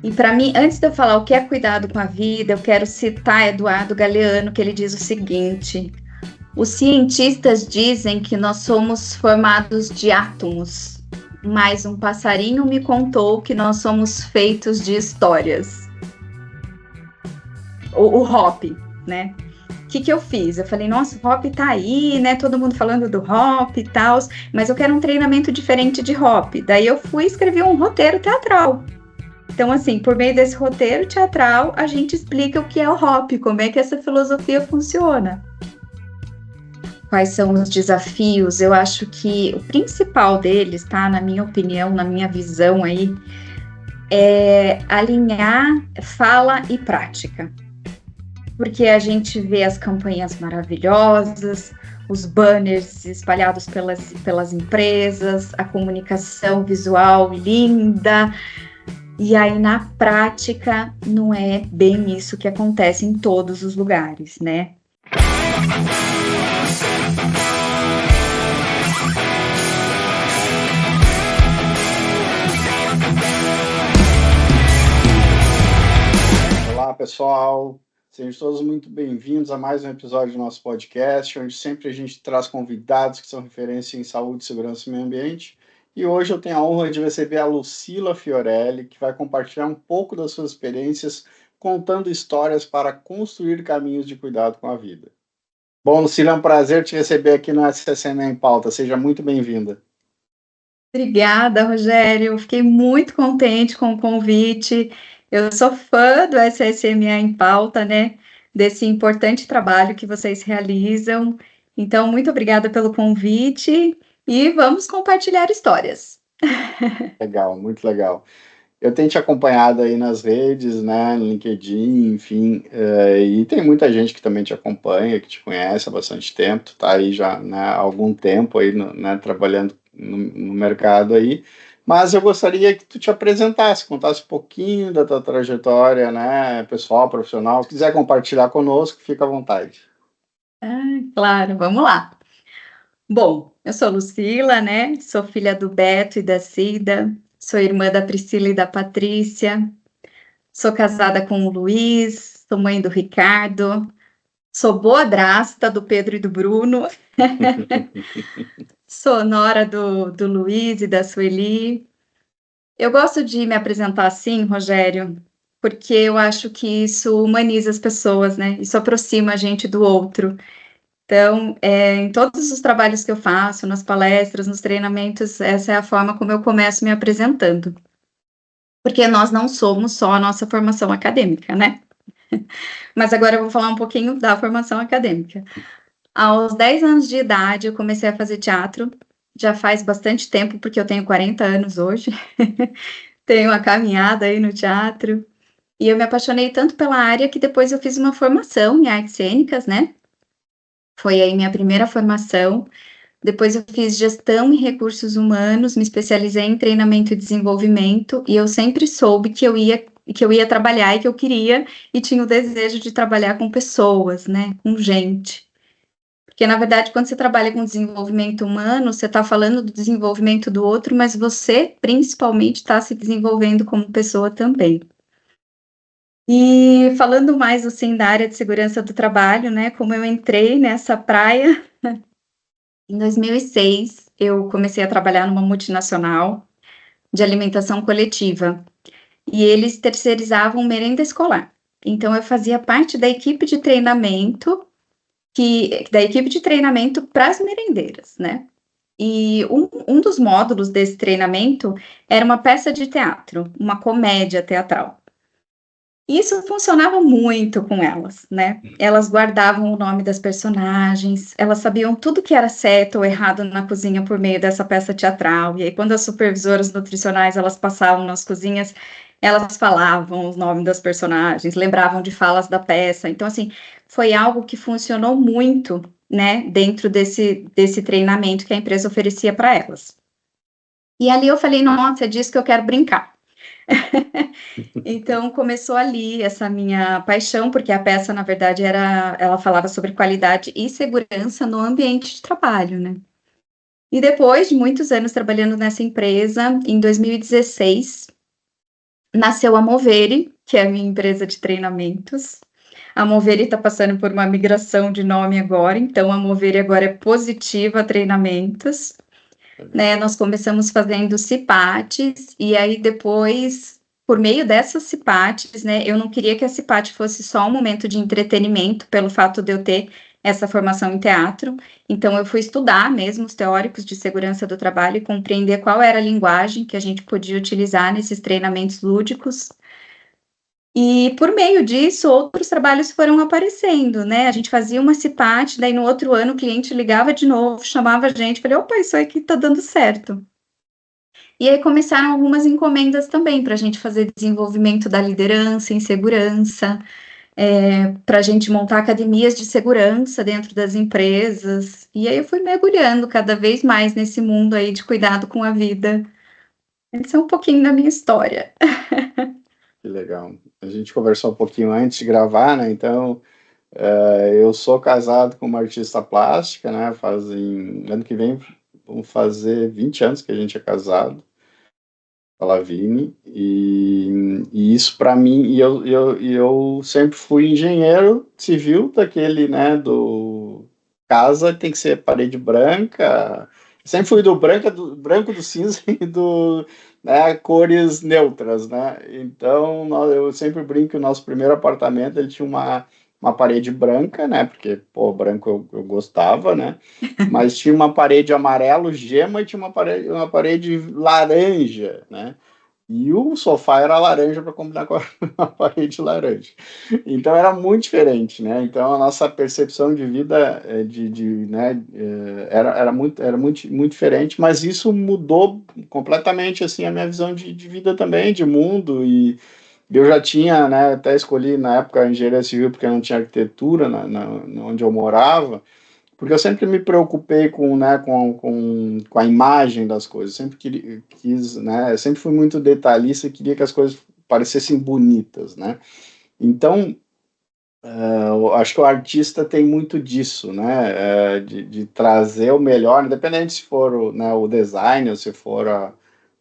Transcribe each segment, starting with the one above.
E para mim, antes de eu falar o que é cuidado com a vida, eu quero citar Eduardo Galeano, que ele diz o seguinte: os cientistas dizem que nós somos formados de átomos, mas um passarinho me contou que nós somos feitos de histórias. O Hop, né? O que eu fiz? Eu falei, nossa, o Hop tá aí, né? Todo mundo falando do Hop e tal, mas eu quero um treinamento diferente de Hop. Daí eu fui escrever um roteiro teatral. Então, assim, por meio desse roteiro teatral, a gente explica o que é o Hop, como é que essa filosofia funciona. Quais são os desafios? Eu acho que o principal deles, tá? Na minha opinião, na minha visão aí, é alinhar fala e prática. Porque a gente vê as campanhas maravilhosas, os banners espalhados pelas empresas, a comunicação visual linda, e aí na prática não é bem isso que acontece em todos os lugares, né? Olá, pessoal. Sejam todos muito bem-vindos a mais um episódio do nosso podcast, onde sempre a gente traz convidados que são referência em saúde, segurança e meio ambiente. E hoje eu tenho a honra de receber a Lucila Fiorelli, que vai compartilhar um pouco das suas experiências, contando histórias para construir caminhos de cuidado com a vida. Bom, Lucila, é um prazer te receber aqui no SSM em Pauta. Seja muito bem-vinda. Obrigada, Rogério. Fiquei muito contente com o convite. Eu sou fã do SSMA em Pauta, né? Desse importante trabalho que vocês realizam. Então, muito obrigada pelo convite e vamos compartilhar histórias. Legal, muito legal. Eu tenho te acompanhado aí nas redes, né, no LinkedIn, enfim, e tem muita gente que também te acompanha, que te conhece há bastante tempo, tu tá aí já, né, há algum tempo aí, né, trabalhando no mercado aí, mas eu gostaria que tu te apresentasse, contasse um pouquinho da tua trajetória, né, pessoal, profissional. Se quiser compartilhar conosco, fica à vontade. Claro, vamos lá. Bom, eu sou Lucila, né? Sou filha do Beto e da Cida, sou irmã da Priscila e da Patrícia, sou casada com o Luiz, sou mãe do Ricardo, sou boadrasta do Pedro e do Bruno, sou nora do Luiz e da Sueli. Eu gosto de me apresentar assim, Rogério, porque eu acho que isso humaniza as pessoas, né? Isso aproxima a gente do outro. Então, em todos os trabalhos que eu faço, nas palestras, nos treinamentos, essa é a forma como eu começo me apresentando. Porque nós não somos só a nossa formação acadêmica, né? Mas agora eu vou falar um pouquinho da formação acadêmica. Aos 10 anos de idade, eu comecei a fazer teatro. Já faz bastante tempo, porque eu tenho 40 anos hoje. Tenho uma caminhada aí no teatro. E eu me apaixonei tanto pela área que depois eu fiz uma formação em artes cênicas, né? Foi aí minha primeira formação. Depois eu fiz gestão e recursos humanos, me especializei em treinamento e desenvolvimento, e eu sempre soube que eu ia trabalhar e que eu queria e tinha o desejo de trabalhar com pessoas, né, com gente. Porque, na verdade, quando você trabalha com desenvolvimento humano, você está falando do desenvolvimento do outro, mas você, principalmente, está se desenvolvendo como pessoa também. E falando mais, assim, da área de segurança do trabalho, né, como eu entrei nessa praia, em 2006, eu comecei a trabalhar numa multinacional de alimentação coletiva, e eles terceirizavam merenda escolar. Então, eu fazia parte da equipe de treinamento para as merendeiras, né? E um dos módulos desse treinamento era uma peça de teatro, uma comédia teatral. Isso funcionava muito com elas, né? Elas guardavam o nome das personagens, elas sabiam tudo que era certo ou errado na cozinha por meio dessa peça teatral. E aí, quando as supervisoras nutricionais elas passavam nas cozinhas, elas falavam os nomes das personagens, lembravam de falas da peça. Então, assim, foi algo que funcionou muito, né, dentro desse treinamento que a empresa oferecia para elas. E ali eu falei, nossa, é disso que eu quero brincar. Então começou ali essa minha paixão, porque a peça, na verdade, ela falava sobre qualidade e segurança no ambiente de trabalho, né? E depois de muitos anos trabalhando nessa empresa, em 2016, nasceu a Moveri, que é a minha empresa de treinamentos. A Moveri está passando por uma migração de nome agora, então a Moveri agora é Positiva Treinamentos, né? Nós começamos fazendo CIPATES, e aí depois, por meio dessas CIPATES, né? Eu não queria que a CIPATE fosse só um momento de entretenimento, pelo fato de eu ter essa formação em teatro, então eu fui estudar mesmo os teóricos de segurança do trabalho e compreender qual era a linguagem que a gente podia utilizar nesses treinamentos lúdicos. E por meio disso, outros trabalhos foram aparecendo, né? A gente fazia uma CIPAT, daí no outro ano o cliente ligava de novo, chamava a gente, falei, opa, isso aqui tá dando certo. E aí começaram algumas encomendas também para a gente fazer desenvolvimento da liderança em segurança, para a gente montar academias de segurança dentro das empresas. E aí eu fui mergulhando cada vez mais nesse mundo aí de cuidado com a vida. Esse é um pouquinho da minha história. Que legal. A gente conversou um pouquinho antes de gravar, né? Então, eu sou casado com uma artista plástica, né? Ano que vem, vamos fazer 20 anos que a gente é casado, a Lavigne, e isso para mim, eu sempre fui engenheiro civil daquele, né? Do casa tem que ser parede branca. Sempre fui do branco, do cinza e do, né, cores neutras, né? Então, eu sempre brinco que o nosso primeiro apartamento ele tinha uma parede branca, né? Porque, pô, branco eu gostava, né? Mas tinha uma parede amarelo, gema, e tinha uma parede laranja, né? E o sofá era laranja para combinar com a parede laranja. Então era muito diferente, né? Então a nossa percepção de vida né, era muito diferente, mas isso mudou completamente assim a minha visão de vida também, de mundo. E eu já tinha, né, até escolhi na época a engenharia civil porque não tinha arquitetura onde eu morava, porque eu sempre me preocupei com, né, com a imagem das coisas, sempre quis, né, eu sempre fui muito detalhista e queria que as coisas parecessem bonitas, né? Então, eu acho que o artista tem muito disso, né, de trazer o melhor, independente se for o design ou se for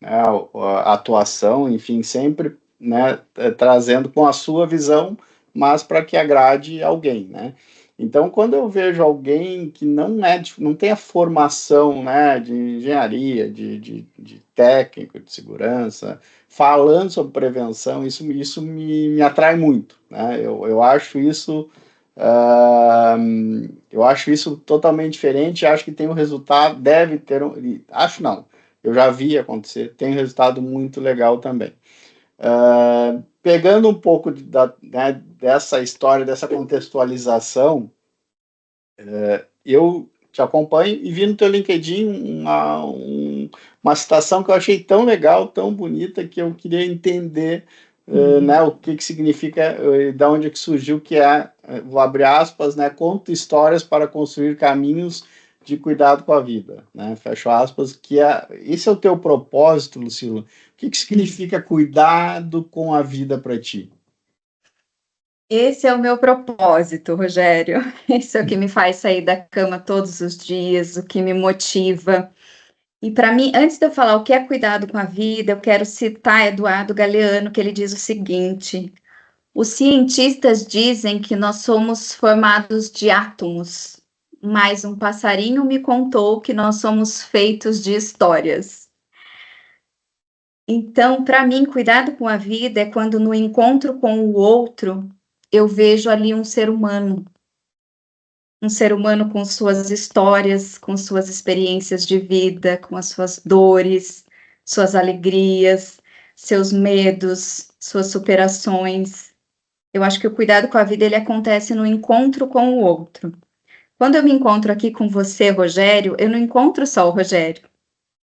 né, a atuação, enfim, sempre, né, trazendo com a sua visão, mas para que agrade alguém, né? Então, quando eu vejo alguém que não tem a formação, né, de engenharia, de técnico, de segurança, falando sobre prevenção, isso me atrai muito, né? Eu acho isso totalmente diferente. Acho que tem um resultado, deve ter acho não, eu já vi acontecer, tem um resultado muito legal também. Pegando um pouco né, dessa história, dessa contextualização, eu te acompanho e vi no teu LinkedIn uma citação que eu achei tão legal, tão bonita, que eu queria entender, né, o que significa, da onde é que surgiu, que vou abrir aspas, né, conto histórias para construir caminhos de cuidado com a vida, né, fecho aspas, esse é o teu propósito, Lucila. O que significa cuidado com a vida para ti? Esse é o meu propósito, Rogério. Isso é o que me faz sair da cama todos os dias, o que me motiva. E para mim, antes de eu falar o que é cuidado com a vida, eu quero citar Eduardo Galeano, que ele diz o seguinte: os cientistas dizem que nós somos formados de átomos, mas um passarinho me contou que nós somos feitos de histórias. Então, para mim, cuidado com a vida é quando no encontro com o outro, eu vejo ali um ser humano com suas histórias, com suas experiências de vida, com as suas dores, suas alegrias, seus medos, suas superações. Eu acho que o cuidado com a vida ele acontece no encontro com o outro. Quando eu me encontro aqui com você, Rogério, eu não encontro só o Rogério.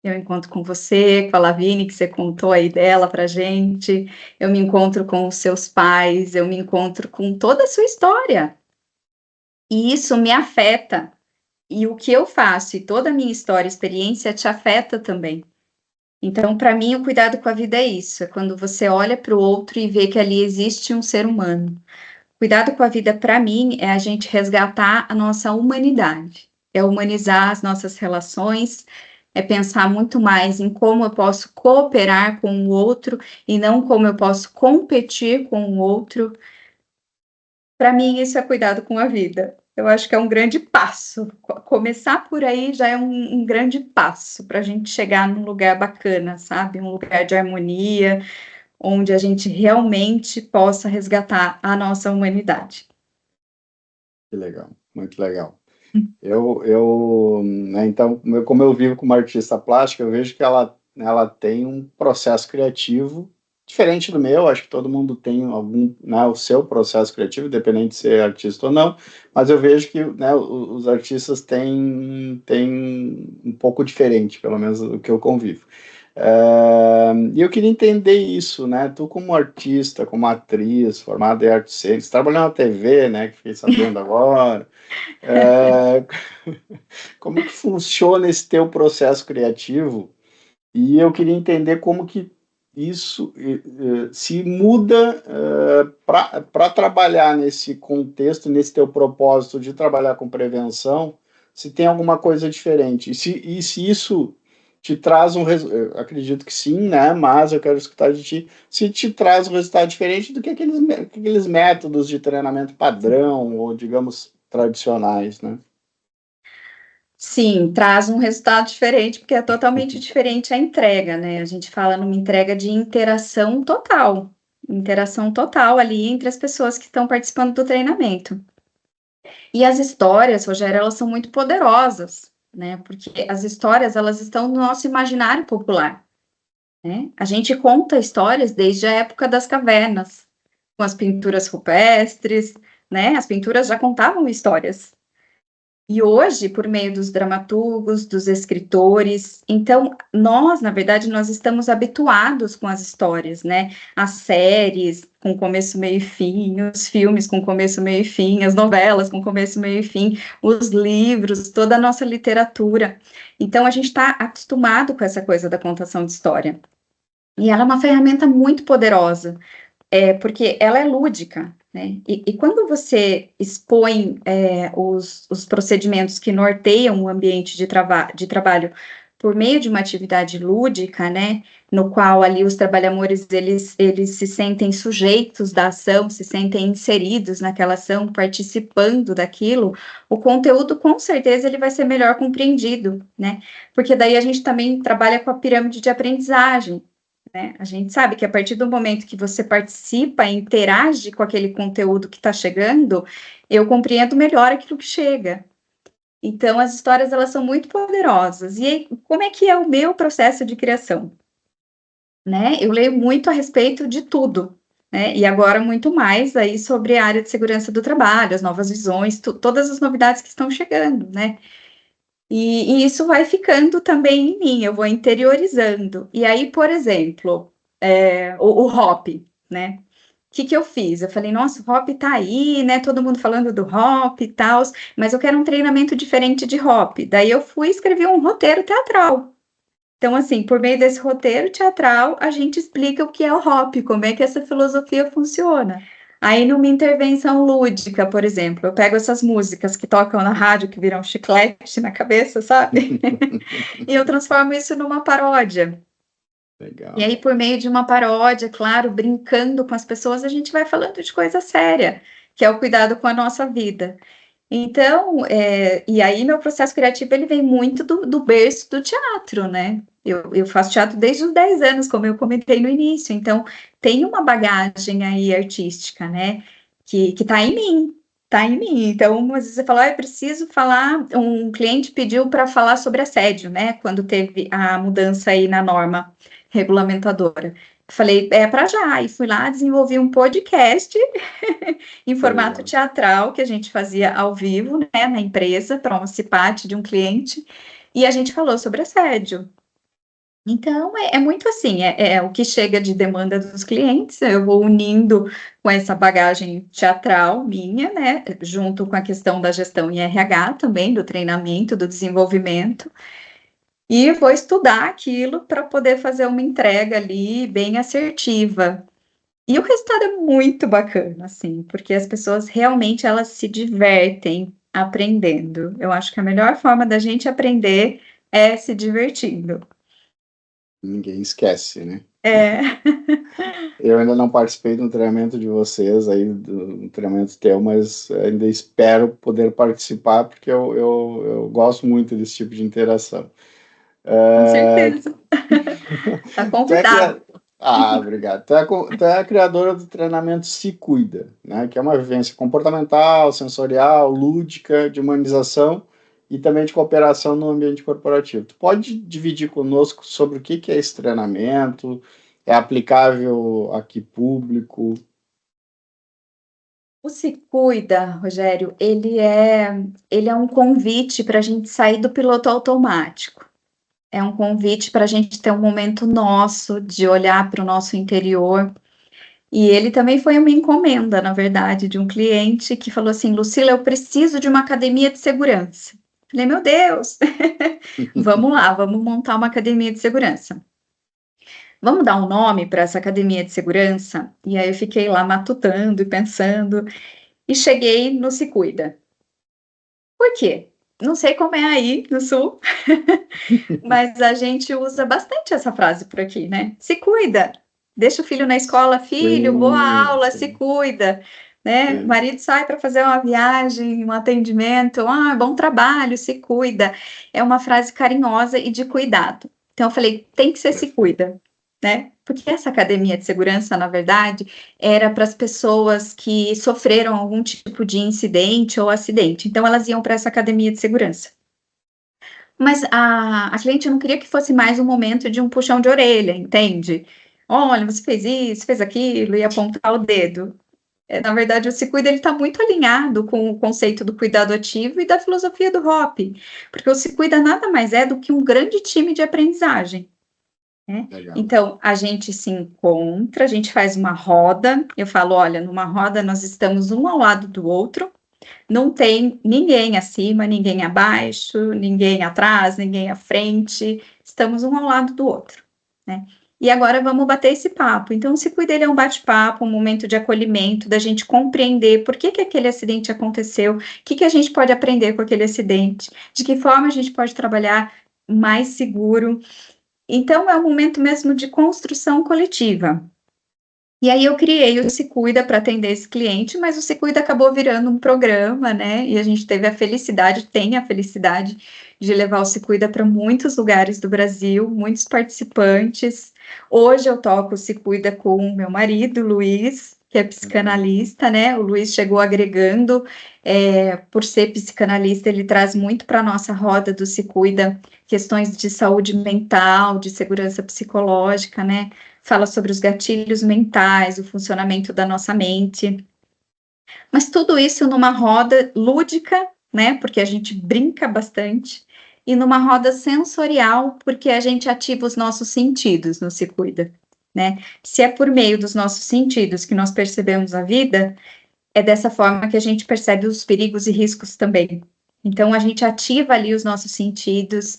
Eu encontro com você, com a Lavigne, que você contou aí dela pra gente. Eu me encontro com os seus pais, eu me encontro com toda a sua história. E isso me afeta. E o que eu faço e toda a minha história, experiência te afeta também. Então, para mim, o cuidado com a vida é isso, é quando você olha para o outro e vê que ali existe um ser humano. Cuidado com a vida, para mim, é a gente resgatar a nossa humanidade, é humanizar as nossas relações, é pensar muito mais em como eu posso cooperar com o outro e não como eu posso competir com o outro. Para mim, isso é cuidado com a vida. Eu acho que é um grande passo. Começar por aí já é um grande passo para a gente chegar num lugar bacana, sabe? Um lugar de harmonia, onde a gente realmente possa resgatar a nossa humanidade. Que legal, muito legal. Né, então, como eu vivo como artista plástica, eu vejo que ela tem um processo criativo diferente do meu. Acho que todo mundo tem algum, né, o seu processo criativo, independente de ser artista ou não, mas eu vejo que, né, os artistas têm um pouco diferente, pelo menos do que eu convivo. E eu queria entender isso, né? Tu como artista, como atriz, formada em artes cênicas, trabalhando na TV, né? Que fiquei sabendo agora. É, como que funciona esse teu processo criativo? E eu queria entender como que isso se muda para trabalhar nesse contexto, nesse teu propósito de trabalhar com prevenção, se tem alguma coisa diferente. E se isso te traz eu acredito que sim, né? Mas eu quero escutar de ti, se te traz um resultado diferente do que aqueles métodos de treinamento padrão, ou digamos, tradicionais, né? Sim, traz um resultado diferente, porque é totalmente diferente a entrega, né? A gente fala numa entrega de interação total ali entre as pessoas que estão participando do treinamento. E as histórias, Rogério, elas são muito poderosas, né? Porque as histórias, elas estão no nosso imaginário popular, né? A gente conta histórias desde a época das cavernas, com as pinturas rupestres, né? As pinturas já contavam histórias. E hoje, por meio dos dramaturgos, dos escritores, então, na verdade, nós estamos habituados com as histórias, né? As séries com começo, meio e fim, os filmes com começo, meio e fim, as novelas com começo, meio e fim, os livros, toda a nossa literatura. Então, a gente está acostumado com essa coisa da contação de história. E ela é uma ferramenta muito poderosa, porque ela é lúdica, né? E quando você expõe os procedimentos que norteiam o ambiente de trabalho por meio de uma atividade lúdica, né? No qual ali os trabalhadores eles se sentem sujeitos da ação, se sentem inseridos naquela ação, participando daquilo, o conteúdo com certeza ele vai ser melhor compreendido, né? Porque daí a gente também trabalha com a pirâmide de aprendizagem, né? A gente sabe que a partir do momento que você participa e interage com aquele conteúdo que está chegando, eu compreendo melhor aquilo que chega. Então, as histórias, elas são muito poderosas. E aí, como é que é o meu processo de criação? Né? Eu leio muito a respeito de tudo, né? E agora muito mais aí sobre a área de segurança do trabalho, as novas visões, todas as novidades que estão chegando, né? E isso vai ficando também em mim, eu vou interiorizando. E aí, por exemplo, o hop, né? O que eu fiz? Eu falei, nossa, o hop tá aí, né? Todo mundo falando do hop e tal, mas eu quero um treinamento diferente de hop. Daí eu fui escrever um roteiro teatral. Então, assim, por meio desse roteiro teatral, a gente explica o que é o hop, como é que essa filosofia funciona. Aí, numa intervenção lúdica, por exemplo, eu pego essas músicas que tocam na rádio, que viram chiclete na cabeça, sabe? E eu transformo isso numa paródia. Legal. E aí, por meio de uma paródia, claro, brincando com as pessoas, a gente vai falando de coisa séria, que é o cuidado com a nossa vida. Então, e aí meu processo criativo, ele vem muito do berço do teatro, né? Eu faço teatro desde os 10 anos, como eu comentei no início, então tem uma bagagem aí artística, né? Que tá em mim, tá em mim. Então, às vezes você fala, eu preciso falar, um cliente pediu para falar sobre assédio, né? Quando teve a mudança aí na norma regulamentadora. Falei, é para já, e fui lá, desenvolvi um podcast em formato teatral, que a gente fazia ao vivo, né, na empresa, para uma cipate de um cliente, e a gente falou sobre assédio. Então, é muito assim, é o que chega de demanda dos clientes, eu vou unindo com essa bagagem teatral minha, né, junto com a questão da gestão em RH também, do treinamento, do desenvolvimento, e vou estudar aquilo para poder fazer uma entrega ali bem assertiva. E o resultado é muito bacana, assim, porque as pessoas realmente elas se divertem aprendendo. Eu acho que a melhor forma da gente aprender é se divertindo. Ninguém esquece, né? É. Eu ainda não participei do treinamento de vocês aí, do treinamento teu, mas ainda espero poder participar, porque eu gosto muito desse tipo de interação. Com É, certeza. Tá tu é convidado. obrigado. Tu é a criadora do treinamento Se Cuida, né? Que é uma vivência comportamental, sensorial, lúdica, de humanização e também de cooperação no ambiente corporativo. Tu pode dividir conosco sobre o que é esse treinamento? É aplicável a que público? O Se Cuida, Rogério, ele é um convite para a gente sair do piloto automático. É um convite para a gente ter um momento nosso de olhar para o nosso interior. E ele também foi uma encomenda, na verdade, de um cliente que falou assim: Lucila, eu preciso de uma academia de segurança. Falei, meu Deus, vamos lá, vamos montar uma academia de segurança. Vamos dar um nome para essa academia de segurança? E aí eu fiquei lá matutando e pensando, e cheguei no Se Cuida. Por quê? Não sei como é aí no Sul, mas a gente usa bastante essa frase por aqui, né? Se cuida. Deixa o filho na escola, filho, boa Sim, aula, se sim, cuida, né? O sim. marido sai para fazer uma viagem, um atendimento, bom trabalho, se cuida. É uma frase carinhosa e de cuidado. Então eu falei, tem que ser se cuida, né? Porque essa academia de segurança, na verdade, era para as pessoas que sofreram algum tipo de incidente ou acidente. Então elas iam para essa academia de segurança. Mas a cliente não queria que fosse mais um momento de um puxão de orelha, entende? Olha, você fez isso, fez aquilo, e apontar o dedo. Na verdade, o Se Cuida está muito alinhado com o conceito do cuidado ativo e da filosofia do Hop, porque o Se Cuida nada mais é do que um grande time de aprendizagem, né? Legal. Então, a gente se encontra, a gente faz uma roda, eu falo, olha, numa roda nós estamos um ao lado do outro, não tem ninguém acima, ninguém abaixo, ninguém atrás, ninguém à frente, estamos um ao lado do outro, né? E agora vamos bater esse papo. Então, o Se Cuida, ele é um bate-papo, um momento de acolhimento, da gente compreender por que aquele acidente aconteceu, o que a gente pode aprender com aquele acidente, de que forma a gente pode trabalhar mais seguro. Então, é um momento mesmo de construção coletiva. E aí eu criei o Se Cuida para atender esse cliente, mas o Se Cuida acabou virando um programa, né? E a gente teve a felicidade, tem a felicidade de levar o Se Cuida para muitos lugares do Brasil, muitos participantes. Hoje eu toco o Se Cuida com o meu marido, Luiz, que é Uhum. psicanalista, né? O Luiz chegou agregando, por ser psicanalista, ele traz muito para a nossa roda do Se Cuida questões de saúde mental, de segurança psicológica, né? Fala sobre os gatilhos mentais, o funcionamento da nossa mente, mas tudo isso numa roda lúdica, né? Porque a gente brinca bastante, e numa roda sensorial, porque a gente ativa os nossos sentidos no Se Cuida, né? Se é por meio dos nossos sentidos que nós percebemos a vida, é dessa forma que a gente percebe os perigos e riscos também. Então, a gente ativa ali os nossos sentidos,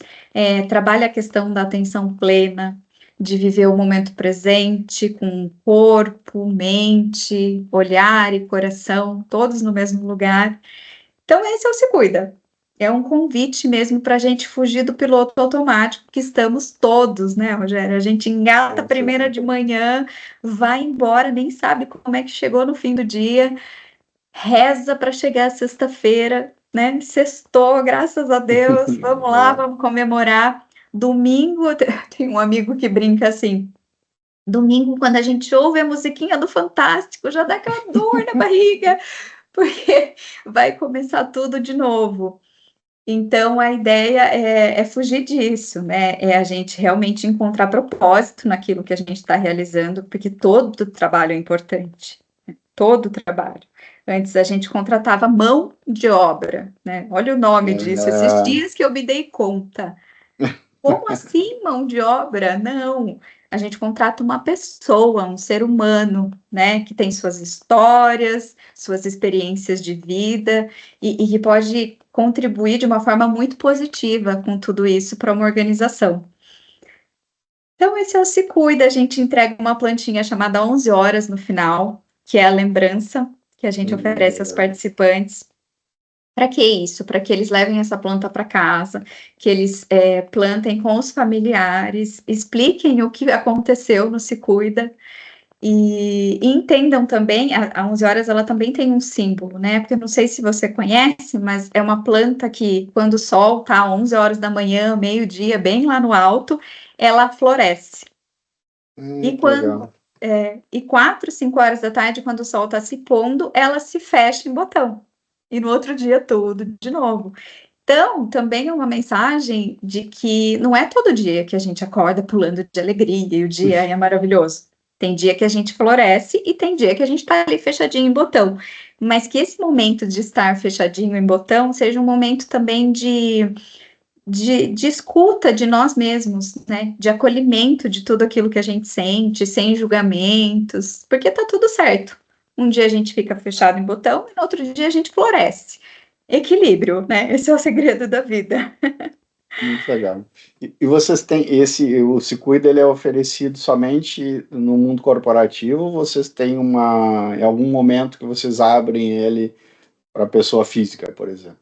trabalha a questão da atenção plena, de viver o momento presente, com corpo, mente, olhar e coração, todos no mesmo lugar. Então, esse é o Se Cuida. É um convite mesmo para a gente fugir do piloto automático, que estamos todos, né, Rogério? A gente engata a Com primeira de certeza. manhã, vai embora, nem sabe como é que chegou no fim do dia, reza para chegar sexta-feira, né? Sextou, graças a Deus, vamos lá, É, vamos comemorar. Domingo, tem um amigo que brinca assim, domingo, quando a gente ouve a musiquinha do Fantástico, já dá aquela dor na barriga, porque vai começar tudo de novo. Então, a ideia é fugir disso, né? É a gente realmente encontrar propósito naquilo que a gente está realizando, porque todo trabalho é importante, né? Todo trabalho. Antes a gente contratava mão de obra, né? Olha o nome disso, esses é, dias que eu me dei conta. Como assim mão de obra? Não, a gente contrata uma pessoa, um ser humano, né, que tem suas histórias, suas experiências de vida e que pode contribuir de uma forma muito positiva com tudo isso para uma organização. Então, esse é o Se Cuida, a gente entrega uma plantinha chamada 11 horas no final, que é a lembrança que a gente oferece aos legal. participantes. Para que isso? Para que eles levem essa planta para casa, que eles plantem com os familiares, expliquem o que aconteceu no Se Cuida e entendam também, a 11 horas ela também tem um símbolo, né? Porque eu não sei se você conhece, mas é uma planta que quando o sol está 11 horas da manhã, meio-dia, bem lá no alto, ela floresce. E Que quando legal. e 4, 5 horas da tarde, quando o sol está se pondo, ela se fecha em botão. E no outro dia tudo de novo. Então, também é uma mensagem de que não é todo dia que a gente acorda pulando de alegria e o dia é maravilhoso. Tem dia que a gente floresce e tem dia que a gente está ali fechadinho em botão. Mas que esse momento de estar fechadinho em botão seja um momento também de escuta de nós mesmos, né? De acolhimento de tudo aquilo que a gente sente, sem julgamentos, porque tá tudo certo. Um dia a gente fica fechado em botão e no outro dia a gente floresce. Equilíbrio, né? Esse é o segredo da vida. Muito legal. E vocês têm o Se Cuida, ele é oferecido somente no mundo corporativo? Vocês têm em algum momento que vocês abrem ele para pessoa física, por exemplo?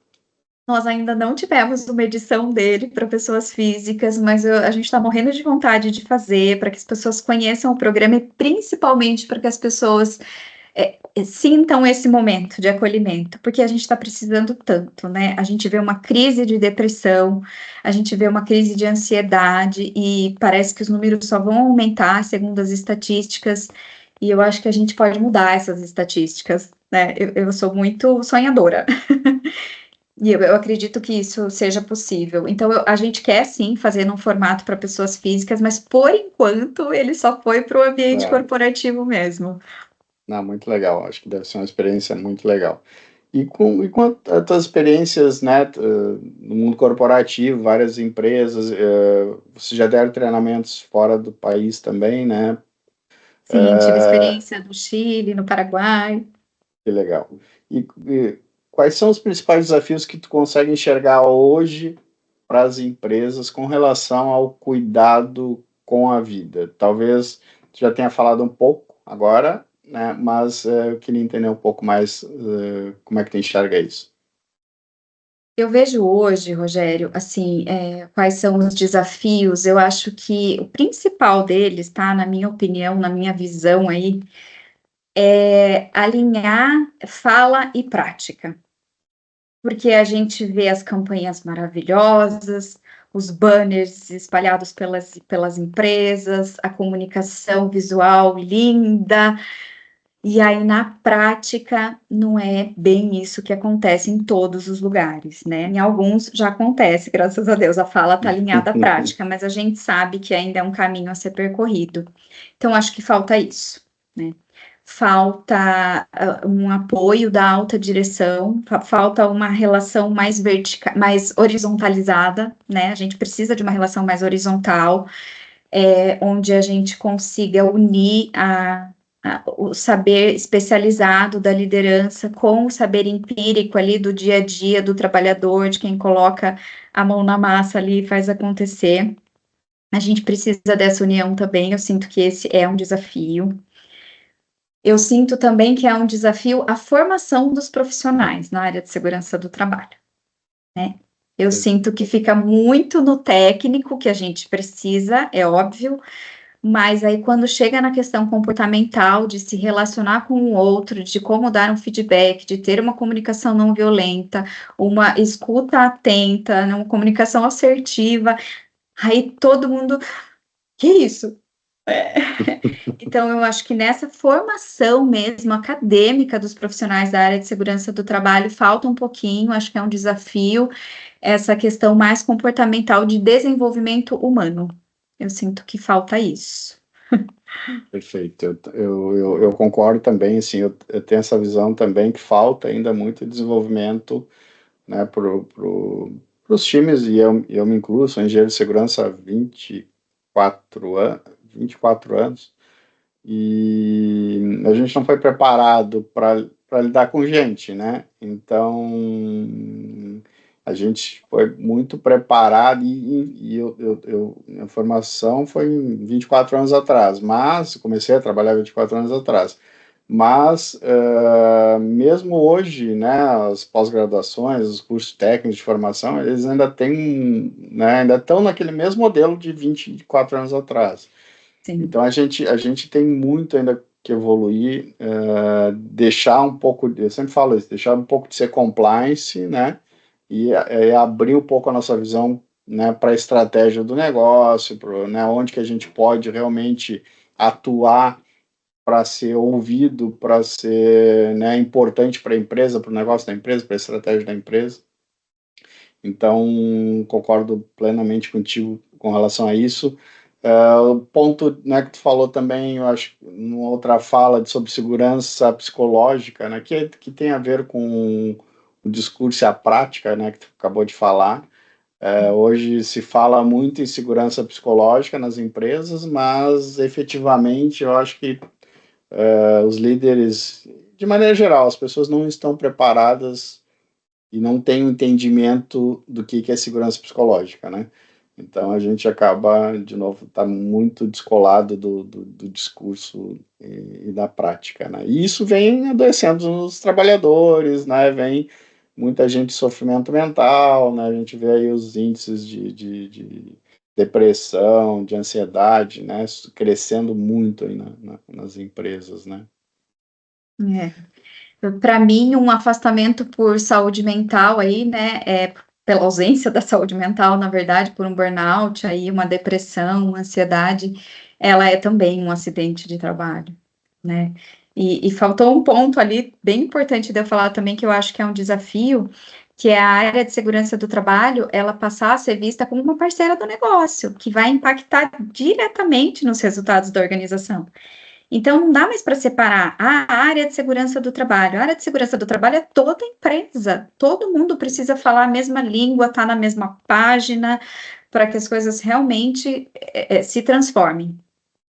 Nós ainda não tivemos uma edição dele para pessoas físicas, mas a gente está morrendo de vontade de fazer para que as pessoas conheçam o programa e principalmente para que as pessoas sintam esse momento de acolhimento, porque a gente está precisando tanto, né? A gente vê uma crise de depressão, a gente vê uma crise de ansiedade e parece que os números só vão aumentar segundo as estatísticas, e eu acho que a gente pode mudar essas estatísticas, né? Eu sou muito sonhadora. E eu acredito que isso seja possível. Então, a gente quer sim fazer num formato para pessoas físicas, mas por enquanto ele só foi para o ambiente É, corporativo mesmo. não, muito legal. Acho que deve ser uma experiência muito legal. E com as tuas experiências, né, no mundo corporativo, várias empresas, você já deram treinamentos fora do país também, né? Sim, tive experiência no Chile, no Paraguai. Que legal. E quais são os principais desafios que tu consegue enxergar hoje para as empresas com relação ao cuidado com a vida? Talvez tu já tenha falado um pouco agora, né? Mas eu queria entender um pouco mais como é que tu enxerga isso. Eu vejo hoje, Rogério, assim, quais são os desafios. Eu acho que o principal deles, tá, na minha opinião, na minha visão aí, é alinhar fala e prática. Porque a gente vê as campanhas maravilhosas, os banners espalhados pelas empresas, a comunicação visual linda, e aí na prática não é bem isso que acontece em todos os lugares, né? Em alguns já acontece, graças a Deus, a fala está alinhada à prática, mas a gente sabe que ainda é um caminho a ser percorrido. Então, acho que falta isso, né? Falta um apoio da alta direção, falta uma relação mais vertical, mais horizontalizada, né? A gente precisa de uma relação mais horizontal, onde a gente consiga unir o saber especializado da liderança com o saber empírico ali do dia a dia do trabalhador, de quem coloca a mão na massa ali e faz acontecer. A gente precisa dessa união também, eu sinto que esse é um desafio. Eu sinto também que é um desafio a formação dos profissionais na área de segurança do trabalho, né? Eu sinto que fica muito no técnico, que a gente precisa, é óbvio, mas aí quando chega na questão comportamental, de se relacionar com o outro, de como dar um feedback, de ter uma comunicação não violenta, uma escuta atenta, uma comunicação assertiva, aí todo mundo, que isso? Então, eu acho que nessa formação mesmo acadêmica dos profissionais da área de segurança do trabalho falta um pouquinho, acho que é um desafio, essa questão mais comportamental de desenvolvimento humano. Eu sinto que falta isso. Perfeito. Eu concordo também, assim, eu tenho essa visão também que falta ainda muito desenvolvimento, né, os times, e eu me incluo, sou engenheiro de segurança há 24 anos, e a gente não foi preparado para lidar com gente, né? Então, a gente foi muito preparado, minha formação foi em 24 anos atrás, mas comecei a trabalhar 24 anos atrás. Mas, mesmo hoje, né, as pós-graduações, os cursos técnicos de formação, eles ainda têm, né, ainda estão naquele mesmo modelo de 24 anos atrás. Sim. Então, a gente tem muito ainda que evoluir, deixar um pouco, eu sempre falo isso, deixar um pouco de ser compliance, né, e abrir um pouco a nossa visão, né, para a estratégia do negócio, né, onde que a gente pode realmente atuar para ser ouvido, para ser, né, importante para a empresa, para o negócio da empresa, para a estratégia da empresa. Então, concordo plenamente contigo com relação a isso. O ponto, né, que tu falou também, eu acho, numa outra fala sobre segurança psicológica, né, que tem a ver com o discurso e a prática, né, que tu acabou de falar. Hoje se fala muito em segurança psicológica nas empresas, mas efetivamente eu acho que os líderes, de maneira geral, as pessoas não estão preparadas e não têm um entendimento do que é segurança psicológica, né? Então a gente acaba, de novo, tá muito descolado do discurso e da prática, né? E isso vem adoecendo nos trabalhadores, né? Vem muita gente de sofrimento mental, né? A gente vê aí os índices de depressão, de ansiedade, né? Crescendo muito aí nas empresas, né? Para mim, um afastamento por saúde mental aí, né, pela ausência da saúde mental, na verdade, por um burnout aí, uma depressão, uma ansiedade, ela é também um acidente de trabalho, né? E faltou um ponto ali bem importante de eu falar também, que eu acho que é um desafio, que é a área de segurança do trabalho, ela passar a ser vista como uma parceira do negócio, que vai impactar diretamente nos resultados da organização. Então, não dá mais para separar a área de segurança do trabalho. A área de segurança do trabalho é toda empresa. Todo mundo precisa falar a mesma língua, estar na mesma página, para que as coisas realmente se transformem.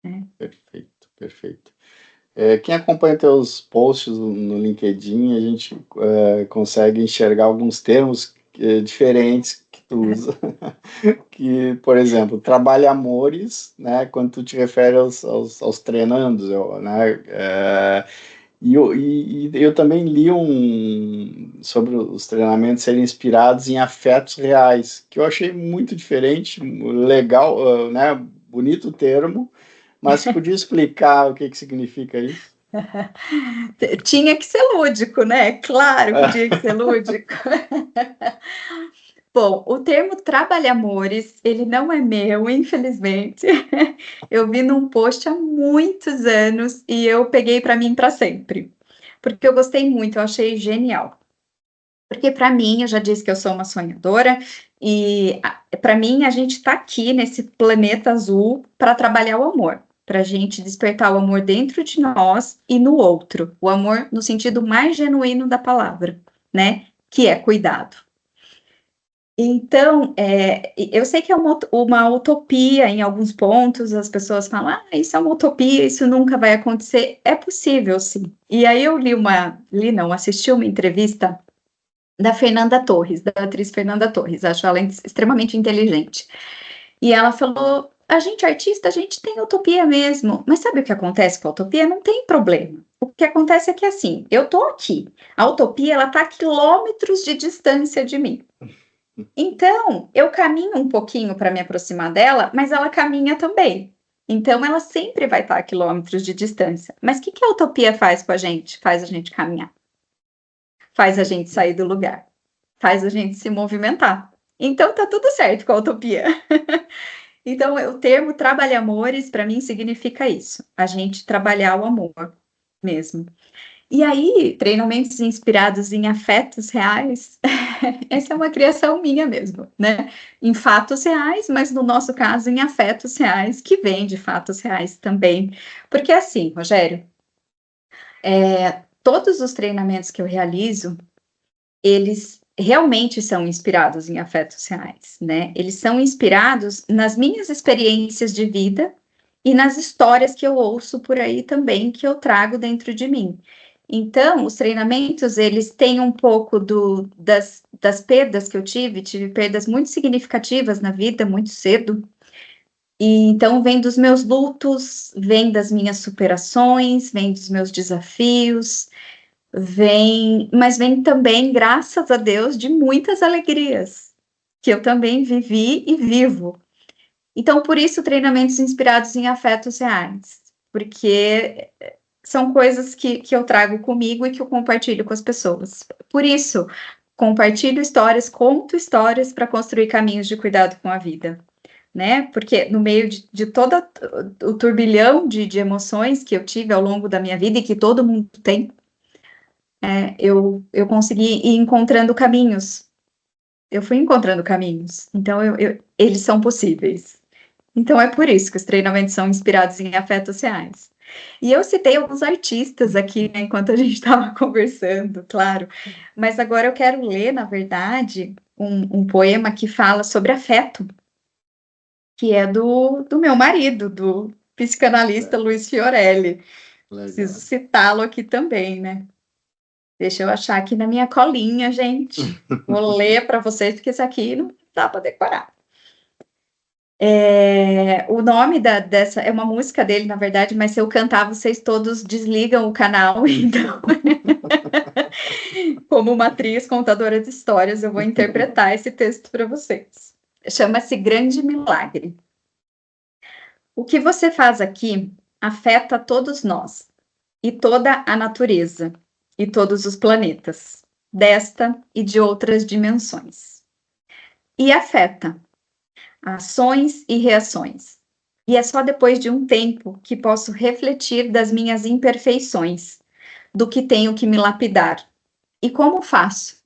Né? Perfeito, perfeito. Quem acompanha teus posts no LinkedIn, a gente consegue enxergar alguns termos diferentes que tu usa. Que, por exemplo, trabalha-amores, né, quando tu te refere aos treinandos, né, eu também li sobre os treinamentos serem inspirados em afetos reais, que eu achei muito diferente, legal, né, bonito o termo, mas você podia explicar o que significa isso? Tinha que ser lúdico, né? Claro que tinha que ser lúdico. Bom, o termo trabalha-amores, ele não é meu, infelizmente. Eu vi num post há muitos anos e eu peguei para mim para sempre. Porque eu gostei muito, eu achei genial. Porque para mim, eu já disse que eu sou uma sonhadora e para mim a gente está aqui nesse planeta azul para trabalhar o amor, para a gente despertar o amor dentro de nós e no outro, o amor no sentido mais genuíno da palavra, né? Que é cuidado. Então, eu sei que é uma utopia em alguns pontos, as pessoas falam, isso é uma utopia, isso nunca vai acontecer. É possível, sim. E aí eu assisti uma entrevista da Fernanda Torres, da atriz Fernanda Torres, acho ela extremamente inteligente. E ela falou, a gente artista, a gente tem utopia mesmo, mas sabe o que acontece com a utopia? Não tem problema. O que acontece é que, assim, eu tô aqui, a utopia, ela tá a quilômetros de distância de mim. Então, eu caminho um pouquinho para me aproximar dela, mas ela caminha também. Então, ela sempre vai estar a quilômetros de distância. Mas o que a utopia faz com a gente? Faz a gente caminhar. Faz a gente sair do lugar. Faz a gente se movimentar. Então, tá tudo certo com a utopia. Então, o termo trabalha-amores, para mim, significa isso. A gente trabalhar o amor mesmo. E aí, treinamentos inspirados em afetos reais, essa é uma criação minha mesmo, né? Em fatos reais, mas no nosso caso, em afetos reais, que vem de fatos reais também. Porque assim, Rogério, todos os treinamentos que eu realizo, eles realmente são inspirados em afetos reais, né? Eles são inspirados nas minhas experiências de vida e nas histórias que eu ouço por aí também, que eu trago dentro de mim. Então, os treinamentos, eles têm um pouco das perdas que eu tive perdas muito significativas na vida, muito cedo, E então vem dos meus lutos, vem das minhas superações, vem dos meus desafios, mas vem também, graças a Deus, de muitas alegrias que eu também vivi e vivo. Então, por isso, treinamentos inspirados em afetos reais, porque são coisas que eu trago comigo e que eu compartilho com as pessoas. Por isso, compartilho histórias, conto histórias para construir caminhos de cuidado com a vida, né? Porque no meio de todo o turbilhão de emoções que eu tive ao longo da minha vida e que todo mundo tem, eu consegui ir encontrando caminhos. Eu fui encontrando caminhos. Então, eles são possíveis. Então, é por isso que os treinamentos são inspirados em afetos reais. E eu citei alguns artistas aqui, né, enquanto a gente estava conversando, claro. Mas agora eu quero ler, na verdade, um poema que fala sobre afeto, que é do meu marido, do psicanalista Luiz Fiorelli. Preciso citá-lo aqui também, né? Deixa eu achar aqui na minha colinha, gente. Vou ler para vocês, porque esse aqui não dá para decorar. O nome dessa é uma música dele, na verdade, mas se eu cantar, vocês todos desligam o canal. Então, como uma atriz contadora de histórias, eu vou interpretar esse texto para vocês. Chama-se Grande Milagre. O que você faz aqui afeta todos nós, e toda a natureza, e todos os planetas, desta e de outras dimensões. E afeta ações e reações. E é só depois de um tempo que posso refletir das minhas imperfeições, do que tenho que me lapidar. E como faço?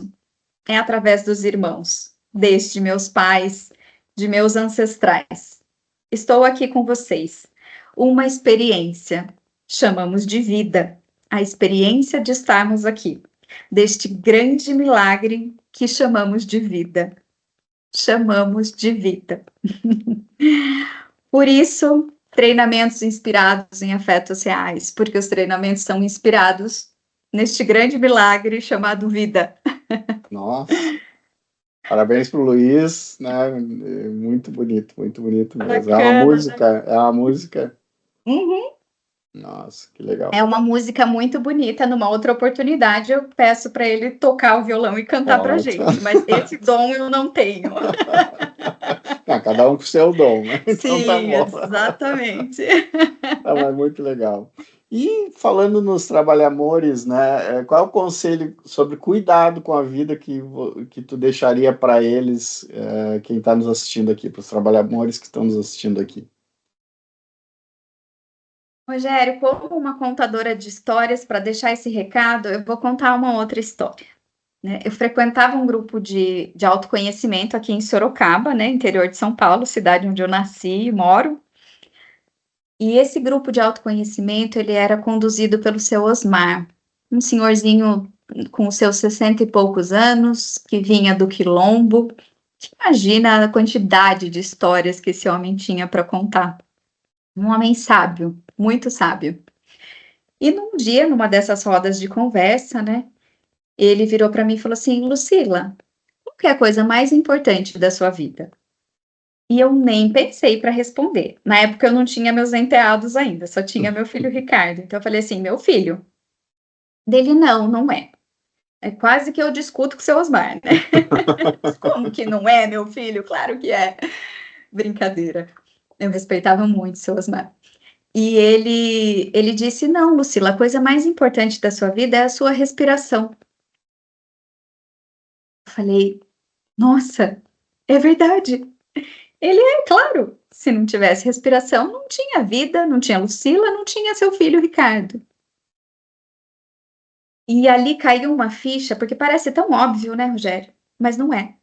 É através dos irmãos, desde meus pais, de meus ancestrais. Estou aqui com vocês. Uma experiência, chamamos de vida, a experiência de estarmos aqui, deste grande milagre que chamamos de vida. Chamamos de vida. Por isso, treinamentos inspirados em afetos reais, porque os treinamentos são inspirados neste grande milagre chamado vida. Nossa, parabéns pro Luiz, né? Muito bonito mesmo. Bacana, é uma música. Uhum. Nossa, que legal. É uma música muito bonita. Numa outra oportunidade, eu peço para ele tocar o violão e cantar para gente, mas esse dom eu não tenho. Não, cada um com o seu dom, né? Então Sim, tá bom. exatamente. Mas muito legal. E falando nos trabalhamores, né? Qual é o conselho sobre cuidado com a vida que tu deixaria para eles, quem está nos assistindo aqui, para os trabalhamores que estão nos assistindo aqui? Rogério, como uma contadora de histórias, para deixar esse recado, eu vou contar uma outra história. Né? Eu frequentava um grupo de autoconhecimento aqui em Sorocaba, né, interior de São Paulo, cidade onde eu nasci e moro. E esse grupo de autoconhecimento, ele era conduzido pelo seu Osmar, um senhorzinho com os seus 60 e poucos anos, que vinha do Quilombo. Imagina a quantidade de histórias que esse homem tinha para contar. Um homem sábio, muito sábio. E num dia, numa dessas rodas de conversa, né, ele virou para mim e falou assim: Lucila, qual que é a coisa mais importante da sua vida? E eu nem pensei para responder. Na época eu não tinha meus enteados ainda, só tinha meu filho Ricardo. Então eu falei assim: meu filho. Dele, não é. É quase que eu discuto com o seu Osmar, né? Como que não é, meu filho? Claro que é. Brincadeira. Eu respeitava muito o seu Osmar. E ele disse: não, Lucila, a coisa mais importante da sua vida é a sua respiração. Eu falei: nossa, é verdade. Ele é, claro, se não tivesse respiração, não tinha vida, não tinha Lucila, não tinha seu filho Ricardo. E ali caiu uma ficha, porque parece tão óbvio, né, Rogério? Mas não é.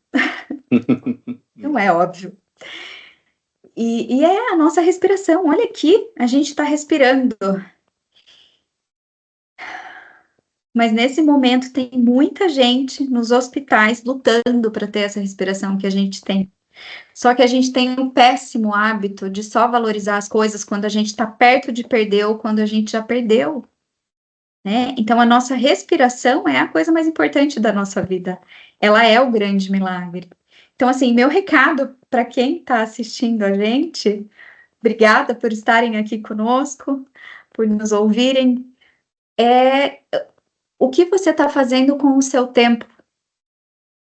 Não é óbvio. E é a nossa respiração. Olha aqui, a gente está respirando. Mas nesse momento tem muita gente nos hospitais lutando para ter essa respiração que a gente tem. Só que a gente tem um péssimo hábito de só valorizar as coisas quando a gente está perto de perder ou quando a gente já perdeu. Né? Então, a nossa respiração é a coisa mais importante da nossa vida. Ela é o grande milagre. Então, assim, meu recado para quem está assistindo a gente obrigada por estarem aqui conosco, por nos ouvirem. O que você está fazendo com o seu tempo?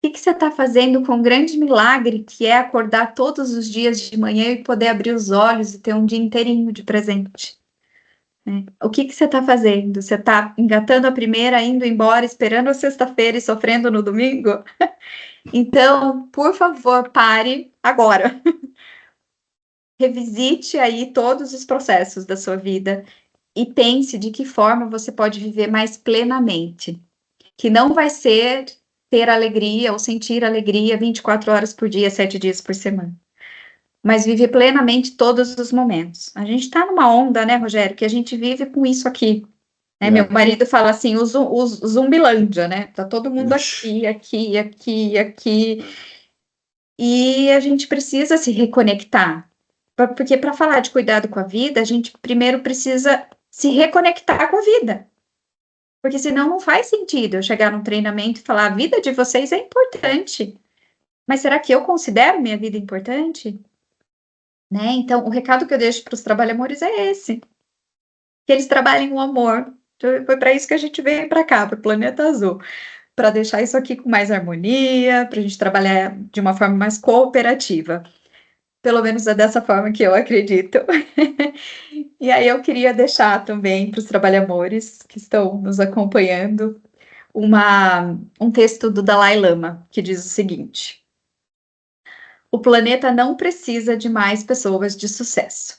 O que você está fazendo com o grande milagre que é acordar todos os dias de manhã e poder abrir os olhos e ter um dia inteirinho de presente? O que você está fazendo? Você está engatando a primeira, indo embora, esperando a sexta-feira e sofrendo no domingo? Então, por favor, pare agora. Revisite aí todos os processos da sua vida e pense de que forma você pode viver mais plenamente. Que não vai ser ter alegria ou sentir alegria 24 horas por dia, 7 dias por semana. Mas viver plenamente todos os momentos. A gente está numa onda, né, Rogério, que a gente vive com isso aqui. Né? Meu marido fala assim, o Zumbilândia, né? Tá todo mundo aqui, aqui, aqui, aqui. E a gente precisa se reconectar. Porque para falar de cuidado com a vida, a gente primeiro precisa se reconectar com a vida. Porque senão não faz sentido eu chegar num treinamento e falar, a vida de vocês é importante. Mas será que eu considero minha vida importante? Né? Então, o recado que eu deixo para os trabalhadores é esse. Que eles trabalhem o amor. Foi para isso que a gente veio para cá, para o Planeta Azul. Para deixar isso aqui com mais harmonia, para a gente trabalhar de uma forma mais cooperativa. Pelo menos é dessa forma que eu acredito. E aí eu queria deixar também para os trabalhadores que estão nos acompanhando um texto do Dalai Lama, que diz o seguinte: o planeta não precisa de mais pessoas de sucesso.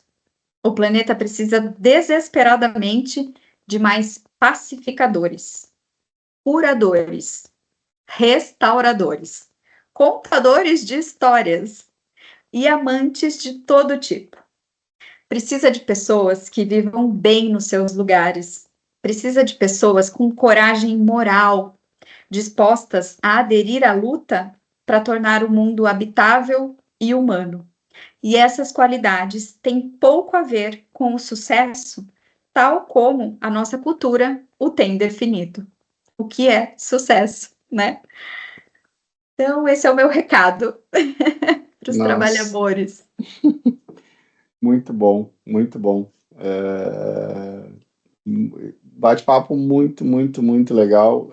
O planeta precisa desesperadamente de mais pacificadores, curadores, restauradores, contadores de histórias e amantes de todo tipo. Precisa de pessoas que vivam bem nos seus lugares. Precisa de pessoas com coragem moral, dispostas a aderir à luta para tornar o mundo habitável e humano. E essas qualidades têm pouco a ver com o sucesso, tal como a nossa cultura o tem definido. O que é sucesso, né? Então, esse é o meu recado para os trabalhadores. Muito bom, muito bom. Bate-papo muito, muito, muito legal.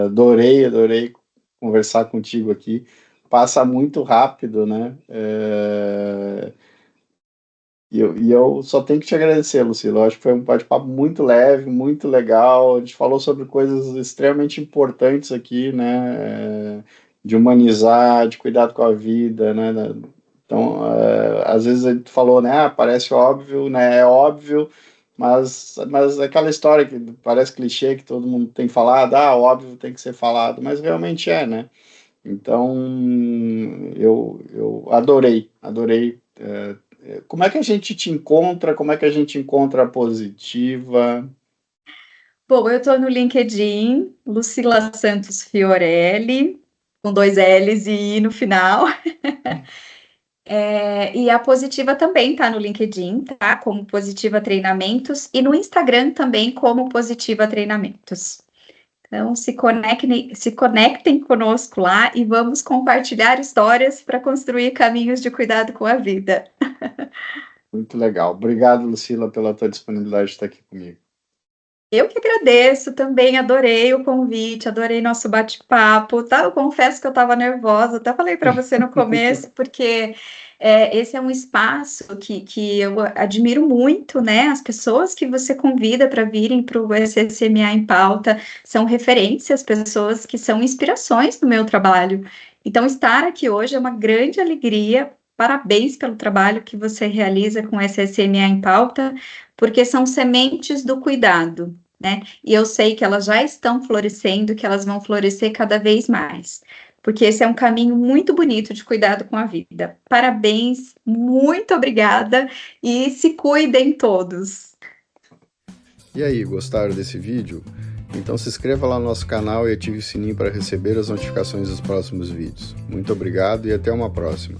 Adorei conversar contigo aqui. Passa muito rápido, né? E eu só tenho que te agradecer, Lucila. Eu acho que foi um bate-papo muito leve, muito legal. A gente falou sobre coisas extremamente importantes aqui, né? De humanizar, de cuidado com a vida, né? Então, às vezes a gente falou, né? Parece óbvio, né? É óbvio, mas aquela história que parece clichê, que todo mundo tem falado, óbvio, tem que ser falado, mas realmente é, né? Então, eu adorei. Como é que a gente te encontra? Como é que a gente encontra a Positiva? Bom, eu estou no LinkedIn, Lucila Santos Fiorelli, com 2 L's e I no final. E a Positiva também está no LinkedIn, tá? Como Positiva Treinamentos, e no Instagram também como Positiva Treinamentos. Então, se conectem conosco lá e vamos compartilhar histórias para construir caminhos de cuidado com a vida. Muito legal. Obrigado, Lucila, pela tua disponibilidade de estar aqui comigo. Eu que agradeço, também adorei o convite, adorei nosso bate-papo, tá? Eu confesso que eu estava nervosa, até falei para você no começo, porque esse é um espaço que eu admiro muito, né? As pessoas que você convida para virem para o SSMA em Pauta são referências, pessoas que são inspirações no meu trabalho. Então, estar aqui hoje é uma grande alegria. Parabéns pelo trabalho que você realiza com o SSMA em Pauta, porque são sementes do cuidado. Né? E eu sei que elas já estão florescendo, que elas vão florescer cada vez mais, porque esse é um caminho muito bonito de cuidado com a vida. Parabéns, muito obrigada e se cuidem todos. E aí, gostaram desse vídeo? Então se inscreva lá no nosso canal e ative o sininho para receber as notificações dos próximos vídeos. Muito obrigado e até uma próxima.